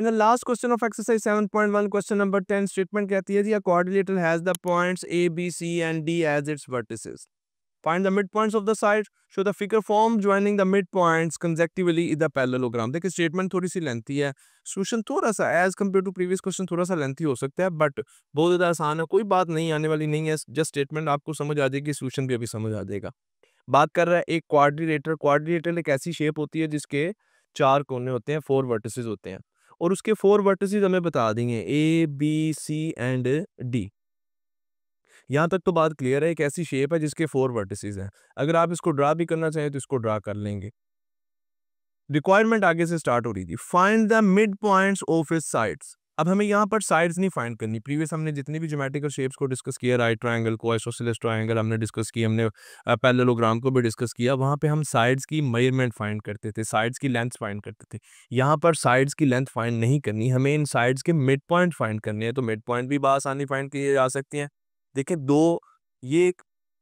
In the last question of exercise 7.1 question number 10 statement कहती है जी, a quadrilateral has the points A B C and D as its vertices, find the midpoints of the side, show the figure form joining the midpoints consecutively in the parallelogram। देखिए statement थोड़ी सी lengthy है, solution थोड़ा सा as compare to previous question थोड़ा सा lengthy हो सकता है, बट बहुत ज़्यादा आसान है, कोई बात नहीं आने वाली नहीं है, जस्ट स्टेटमेंट आपको समझ आ जाएगी, सोल्यूशन भी अभी समझ आ जाएगा। बात कर रहा है एक क्वाड्रिलेटर, क्वाड्रिलेटर एक ऐसी शेप होती है जिसके 4 कोने होते हैं, 4 वर्टिसेस होते हैं, और उसके 4 वर्टिसेस हमें बता देंगे A B C and D. यहाँ तक तो बात क्लियर है, एक ऐसी शेप है जिसके 4 वर्टिसेस हैं। अगर आप इसको ड्रा भी करना चाहें तो इसको ड्रा कर लेंगे। रिक्वायरमेंट आगे से स्टार्ट हो रही थी, find the mid points of its sides. अब हमें यहाँ पर साइड्स नहीं फाइंड करनी, प्रीवियस हमने जितनी भी ज्योमेट्रिकल शेप्स को डिस्कस किया, राइट ट्रायंगल को, आइसोसेलेस ट्रायंगल हमने डिस्कस किया, हमने पैरेललोग्राम को भी डिस्कस किया, वहाँ पे हम साइड्स की मेजरमेंट फाइंड करते थे, साइड्स की लेंथ फाइंड करते थे। यहाँ पर साइड्स की लेंथ फाइंड नहीं करनी, हमें इन साइड्स के मिड पॉइंट फाइंड करने हैं, तो मिड पॉइंट भी आसानी फाइंड किए जा सकती हैं। देखिए ये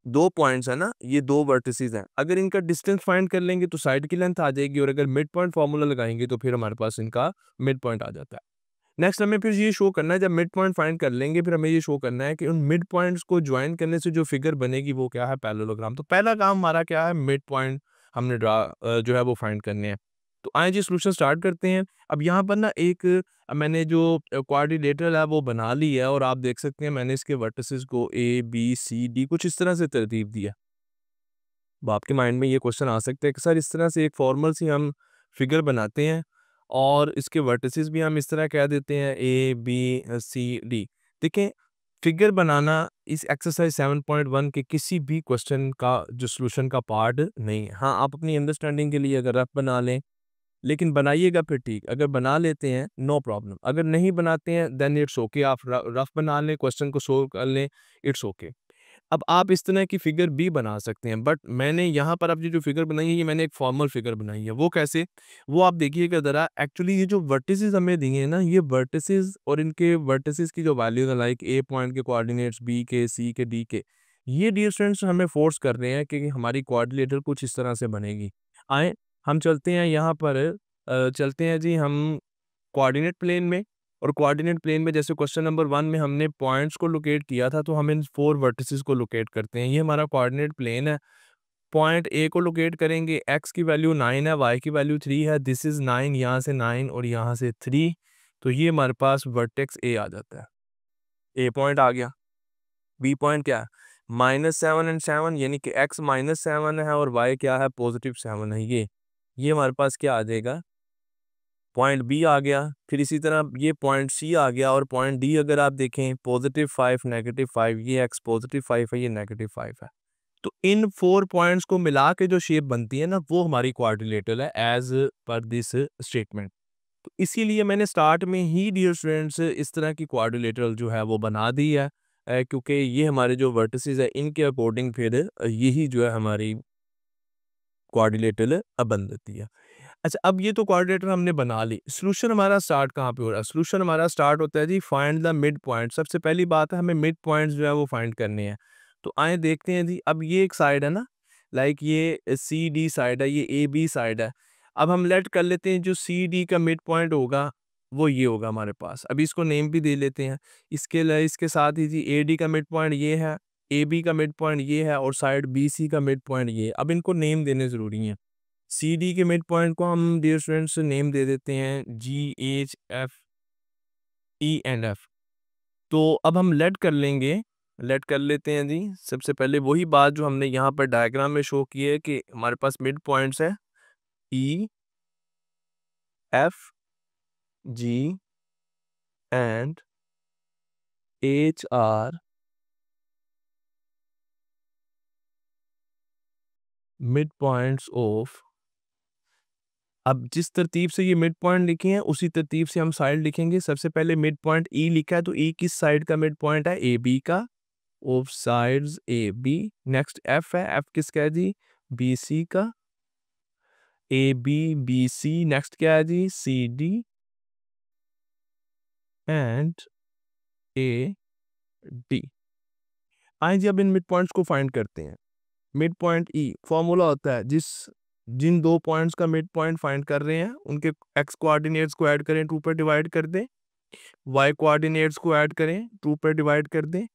2 पॉइंट्स है ना, ये 2 वर्टिसेस हैं, अगर इनका डिस्टेंस फाइंड कर लेंगे तो साइड की लेंथ आ जाएगी, और अगर मिड पॉइंट फार्मूला लगाएंगे तो फिर हमारे पास इनका मिड पॉइंट आ जाता है। नेक्स्ट हमें फिर ये शो करना है, जब मिड पॉइंट फाइंड कर लेंगे फिर हमें ये शो करना है कि उन मिड पॉइंट्स को ज्वाइन करने से जो फिगर बनेगी वो क्या है, पैरेललोग्राम। तो पहला काम हमारा क्या है, मिड पॉइंट हमने जो है वो फाइंड करने हैं। तो आए जी सॉल्यूशन स्टार्ट करते हैं। अब यहाँ पर ना एक मैंने जो क्वाड्रिलेटरल है वो बना ली है, और आप देख सकते हैं मैंने इसके वर्टिसेस को ए बी सी डी कुछ इस तरह से तरतीब दी है। अब आपके माइंड में ये क्वेश्चन आ सकता है कि सर इस तरह से एक फॉर्मल सी हम फिगर बनाते हैं और इसके वर्टिसेस भी हम इस तरह कह देते हैं ए बी सी डी। देखें, फिगर बनाना इस एक्सरसाइज 7.1 के किसी भी क्वेश्चन का जो सॉल्यूशन का पार्ट नहीं है। हाँ, आप अपनी अंडरस्टैंडिंग के लिए अगर रफ बना लें, लेकिन बनाइएगा फिर ठीक, अगर बना लेते हैं नो प्रॉब्लम, अगर नहीं बनाते हैं देन इट्स ओके, आप रफ बना लें, क्वेश्चन को सोल्व कर लें, इट्स ओके। अब आप इस तरह की फिगर भी बना सकते हैं, बट मैंने यहाँ पर अब ये जो फिगर बनाई है ये मैंने एक फॉर्मल फिगर बनाई है। वो कैसे, वो आप देखिएगा ज़रा। एक्चुअली ये जो वर्टिसेस हमें दिए हैं ना, ये वर्टिसेस और इनके वर्टिसेस की जो वैल्यूज है, लाइक ए पॉइंट के कोऑर्डिनेट्स, बी के, सी के, डी के, ये डियर स्टूडेंट्स हमें फोर्स कर रहे हैं कि हमारी कोऑर्डिनेटर कुछ इस तरह से बनेगी। आए हम चलते हैं यहाँ पर, चलते हैं जी हम कोऑर्डिनेट प्लेन में। और कोऑर्डिनेट प्लेन में जैसे क्वेश्चन नंबर 1 में हमने पॉइंट्स को लोकेट किया था, तो हम इन 4 वर्टिसेस को लोकेट करते हैं। ये हमारा कोऑर्डिनेट प्लेन है। पॉइंट ए को लोकेट करेंगे, एक्स की वैल्यू 9 है, वाई की वैल्यू 3 है, दिस इज 9, यहाँ से 9 और यहाँ से 3, तो ये हमारे पास वर्टेक्स ए आ जाता है। ए पॉइंट आ गया। बी पॉइंट क्या है, -7 एंड 7, यानी कि एक्स -7 है और वाई क्या है, +7 है। ये हमारे पास क्या आ जाएगा, पॉइंट बी आ गया। फिर इसी तरह ये पॉइंट सी आ गया, और पॉइंट डी अगर आप देखें +5 -5, ये एक्स +5 है, ये -5 है। तो इन 4 पॉइंट्स को मिला के जो शेप बनती है ना, वो हमारी क्वाड्रिलेटरल है एज पर दिस स्टेटमेंट। तो इसीलिए मैंने स्टार्ट में ही डियर स्टूडेंट्स इस तरह की क्वाड्रिलेटरल जो है वो बना दी है, क्योंकि ये हमारे जो वर्टिसेस है इनके अकॉर्डिंग फिर यही जो है हमारी क्वाड्रिलेटरल बन देती है। अच्छा, अब ये तो कोऑर्डिनेटर हमने बना ली, सॉल्यूशन हमारा स्टार्ट कहाँ पे हो रहा है, सॉल्यूशन हमारा स्टार्ट होता है जी फाइंड द मिड पॉइंट। सबसे पहली बात है हमें मिड पॉइंट्स जो है वो फाइंड करने हैं। तो आए देखते हैं जी, अब ये एक साइड है ना, लाइक ये सी डी साइड है, ये ए बी साइड है। अब हम लेट कर लेते हैं जो सी डी का मिड पॉइंट होगा वो ये होगा हमारे पास। अभी इसको नेम भी दे लेते हैं। इसके साथ ही जी ए डी का मिड पॉइंट ये है, ए बी का मिड पॉइंट ये है, और साइड बी सी का मिड पॉइंट ये है। अब इनको नेम देने ज़रूरी है। सी डी के मिड पॉइंट को हम डियर स्टूडेंट्स नेम दे देते हैं जी H F E and F. तो अब हम लेट कर लेंगे, लेट कर लेते हैं जी। सबसे पहले वही बात जो हमने यहाँ पर डायग्राम में शो की है कि हमारे पास मिड पॉइंट्स है E F G and H R mid points of. अब जिस तरतीब से ये मिड पॉइंट लिखे हैं उसी तरतीब से हम साइड लिखेंगे। सबसे पहले मिड पॉइंट ई लिखा है, तो ई किस साइड का मिड पॉइंट है, ए बी का, of sides A B. Next F है, एफ किसका है जी, बी सी का, A B B C. Next क्या है जी, C D and A D. आइए जी अब इन मिड पॉइंट्स को फाइंड करते हैं। मिड पॉइंट ई फॉर्मूला होता है जिस जिन दो पॉइंट्स का मिड पॉइंट फाइंड कर रहे हैं उनके एक्स कोऑर्डिनेट्स को ऐड करें, 2 पर डिवाइड कर दें, वाई कोऑर्डिनेट्स को ऐड करें, 2 पर डिवाइड कर दें।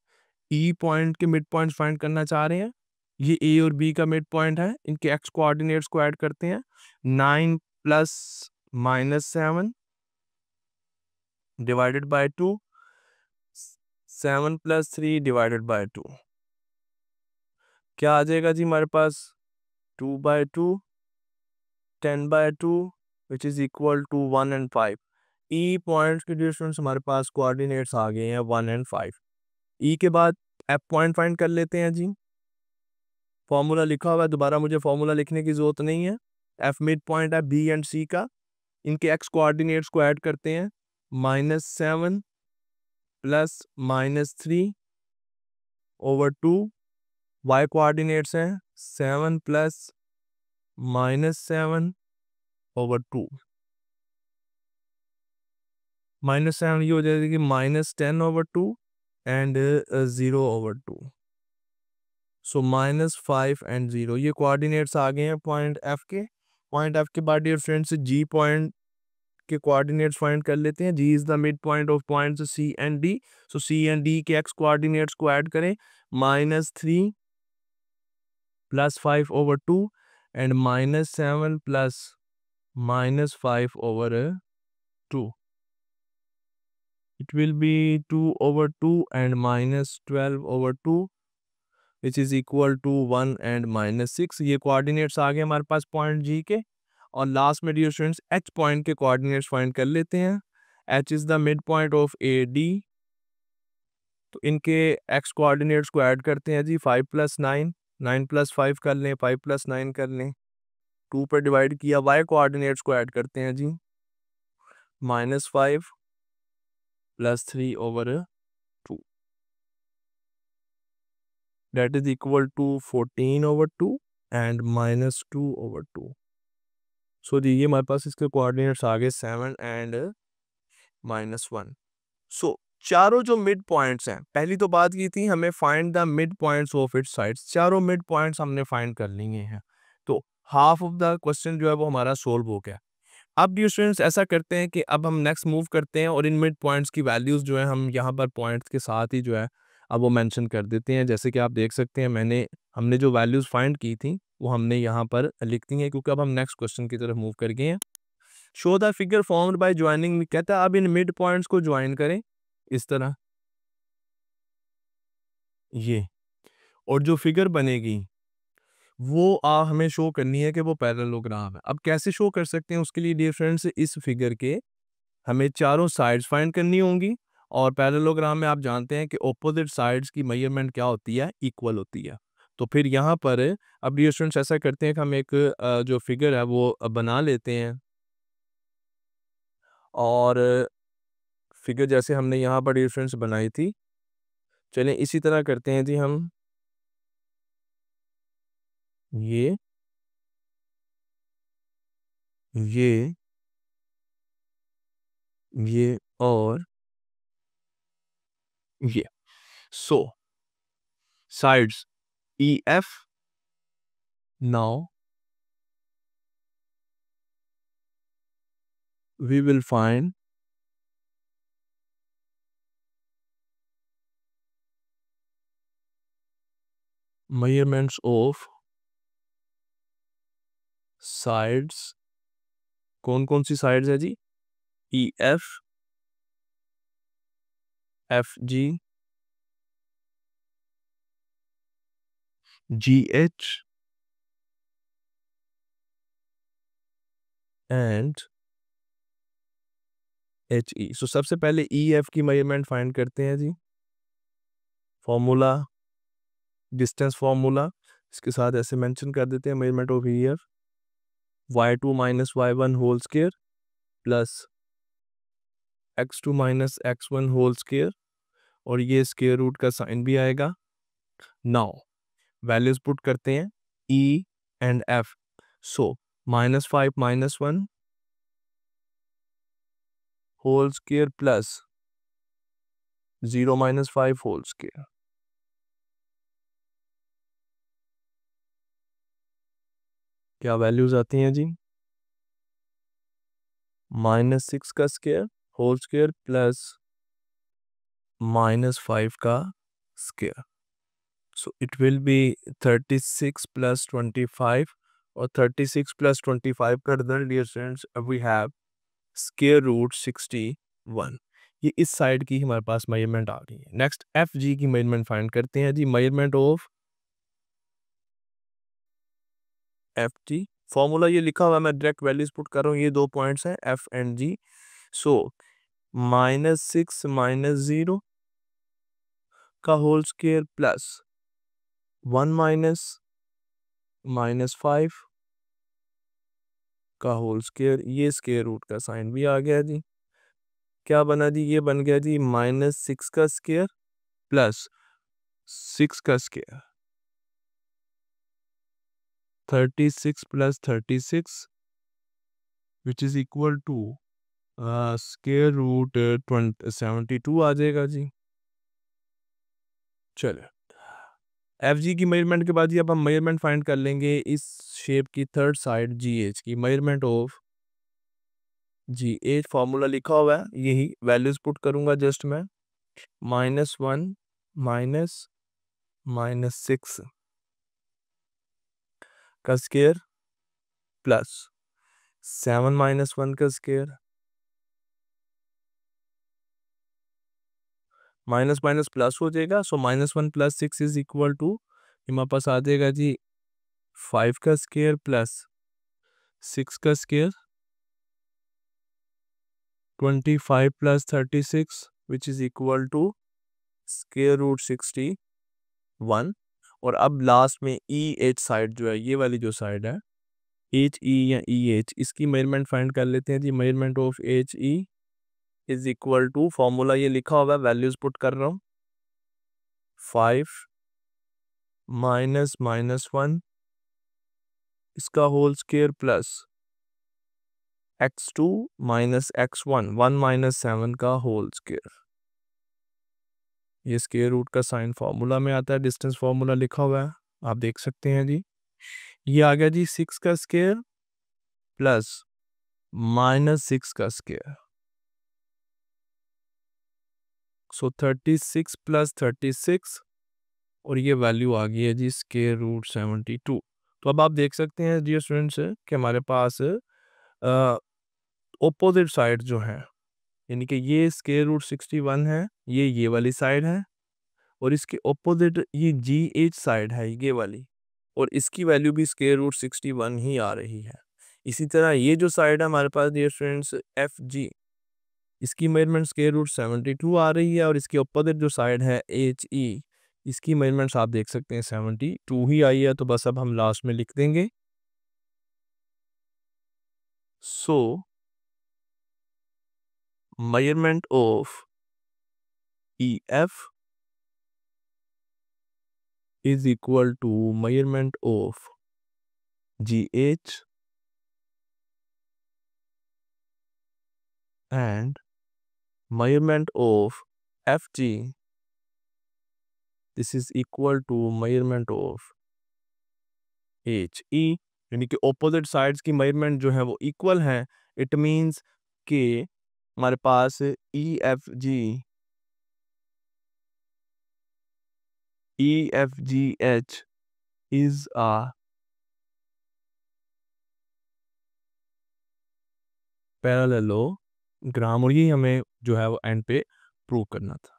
ई पॉइंट के मिड पॉइंट्स फाइंड करना चाह रहे हैं, ये ए और बी का मिड पॉइंट है, इनके एक्स कोऑर्डिनेट्स को ऐड करते हैं। 9 plus -7 divided by 2, 7 plus 3 divided by 2, क्या आ जाएगा जी हमारे पास? 2/2, 10/2 which is equal to 1 and 5। E points के डिस्टेंस हमारे पास कोऑर्डिनेट्स आ गए हैं 1 एंड 5। ई के बाद एफ पॉइंट फाइंड कर लेते हैं जी। फॉर्मूला लिखा हुआ है, दोबारा मुझे फॉर्मूला लिखने की जरूरत नहीं है। एफ मिड पॉइंट है बी एंड सी का, इनके एक्स कोऑर्डिनेट्स को ऐड करते हैं। -7 प्लस -3 ओवर 2, वाई कोऑर्डिनेट्स हैं 7 प्लस -7 ओवर 2, -7 ये हो जाएगी -10 over 2 and 0 over 2। So -5 and 0 ये कोऑर्डिनेट्स आ गए हैं पॉइंट एफ के। पॉइंट एफ के बाद डियर फ्रेंड्स जी पॉइंट के कोऑर्डिनेट्स फाइंड कर लेते हैं। G is the mid point of points C and D. So C and D के एक्स कोऑर्डिनेट्स को ऐड करें, -3 plus 5 over 2 and -7 plus -5 over 2. It will be 2 over 2 and -12 over 2 which is equal to 1 and -6। ये coordinates आ गए हमारे पास point जी के। और last में डियर स्टूडेंट्स एच पॉइंट के कोऑर्डिनेट्स फाइंड कर लेते हैं। H is the mid point of A D, तो इनके एक्स कोऑर्डिनेट्स को ऐड करते हैं जी। 5 प्लस 9, 9 प्लस 5 कर लें, 5 प्लस 9 कर लें, 2 पर डिवाइड किया। वाई कोऑर्डिनेट्स को ऐड करते हैं जी, -5 plus 3 over 2 that is equal to 14 over 2 and -2 over 2। सो जी ये हमारे पास इसके कोऑर्डिनेट्स आ गए 7 एंड -1। सो चारों जो मिड पॉइंट्स हैं, पहली तो बात की थी हमें find the mid points of its sides, चारों मिड पॉइंट्स हमने फाइंड कर लिए हैं। तो हाफ ऑफ द क्वेश्चन जो है वो हमारा सोल्व हो गया। अब डियर स्टूडेंट्स ऐसा करते हैं कि अब हम नेक्स्ट मूव करते हैं और इन मिड पॉइंट्स की वैल्यूज़ जो है हम यहाँ पर पॉइंट्स के साथ ही जो है अब वो मेंशन कर देते हैं। जैसे कि आप देख सकते हैं हमने जो वैल्यूज़ फाइंड की थी वो हमने यहाँ पर लिख दी हैं, क्योंकि अब हम नेक्स्ट क्वेश्चन की तरफ मूव कर गए हैं। Show the figure formed by joining, कहता है अब इन मिड पॉइंट्स को ज्वाइन करें इस तरह ये, और जो फिगर बनेगी वो हमें शो करनी है कि वो पैरेललोग्राम है। अब कैसे शो कर सकते हैं उसके लिए डियर फ्रेंड्स इस फिगर के हमें चारों साइड्स फाइंड करनी होंगी। और पैरेललोग्राम में आप जानते हैं कि ऑपोजिट साइड्स की मेजरमेंट क्या होती है, इक्वल होती है। तो फिर यहाँ पर अब डियर स्टूडेंट्स ऐसा करते हैं कि हम एक जो फिगर है वो बना लेते हैं। और फिगर जैसे हमने यहाँ पर डियर फ्रेंड्स बनाई थी, चलें इसी तरह करते हैं जी हम ये ये ये और ये। सो sides EF, now we will find measurements of sides। कौन कौन सी साइड्स है जी? EF, FG, GH and HE। सो सबसे पहले EF की मेजरमेंट फाइंड करते हैं जी। फॉर्मूला, डिस्टेंस फॉर्मूला इसके साथ ऐसे मेंशन कर देते हैं, measurement of EF y2 minus y1 whole square plus x2 minus x1 whole square, और ये स्क्वायर रूट का साइन भी आएगा। नाउ वैल्यूज पुट करते हैं E and F। So -5 -1 whole square plus 0 - 5 whole square. तो क्या वैल्यूज आती हैं जी? -6 का स्क्वायर होल स्क्वायर प्लस -5 का square. So it will be 36 plus 25 or 36 plus 25 का result dear students we have square root 61. ये इस साइड की हमारे पास मेजरमेंट आ गई है. नेक्स्ट एफ जी की मेजरमेंट फाइंड करते हैं जी. Measurement of F G, formula ये लिखा हुआ है, मैं डायरेक्ट वैल्यूज पुट कर रहा हूँ. ये दो पॉइंट्स हैं एफ एंड जी. सो -6 -0 का होल स्क्वायर प्लस 1 -5 का होल स्क्वायर. ये स्क्वायर रूट का साइन भी आ गया जी. क्या बना जी? ये बन गया जी -6 का स्क्वायर प्लस 6 का square. 36 plus 36 which is equal to square root 72 आ जाएगा जी. चलो एफ जी की मेजरमेंट के बाद जी अब हम मेजरमेंट फाइंड कर लेंगे इस शेप की थर्ड साइड जी एच की. Measurement of ji H formula लिखा हुआ है, यही वैल्यूज पुट करूंगा जस्ट मैं. -1 -6 का स्क्वायर प्लस 7 -1 का स्क्वायर. माइनस माइनस प्लस हो जाएगा. सो -1 + 6 इज इक्वल टू हमारे पास आ जाएगा जी 5 का स्क्वायर प्लस 6 का square. 25 + 36 which is equal to square root 61. और अब लास्ट में ई एच साइड जो है, ये वाली जो साइड है एच ई या ई एच, इसकी मेजरमेंट फाइंड कर लेते हैं जी. Measurement of H E is equal to formula ये लिखा हुआ है, वैल्यूज पुट कर रहा हूँ. 5 -1 इसका whole square plus x2 - x1 1 - 7 का होल स्क्वायर. ये स्क्वायर रूट का साइन फार्मूला में आता है, डिस्टेंस फार्मूला लिखा हुआ है, आप देख सकते हैं जी. ये आ गया जी 6 का स्क्वायर प्लस -6 का स्क्वायर. सो 36 + 36 और ये वैल्यू आ गई है जी स्क्वायर रूट 72. तो अब आप देख सकते हैं डियर स्टूडेंट्स कि हमारे पास ओपोजिट साइड जो है, यानी कि ये स्क्वायर रूट 61 है, ये वाली साइड है, और इसके ओपोजिट ये जी एच साइड है ये वाली, और इसकी वैल्यू भी स्क्वायर रूट 61 ही आ रही है. इसी तरह ये जो साइड है हमारे पास डियर स्टूडेंट्स एफ जी, इसकी मेजरमेंट स्क्वायर रूट 72 आ रही है, और इसके ओपोजिट जो साइड है एच ई, इसकी मेजरमेंट्स आप देख सकते हैं 72 ही आई है. तो बस अब हम लास्ट में लिख देंगे. सो measurement of EF is equal to measurement of GH and measurement of FG. This is equal to measurement of HE. यानी कि opposite sides की measurement जो है वो equal है. It means कि हमारे पास EFGH is a parallelogram, और ये हमें जो है वो एंड पे प्रूव करना था.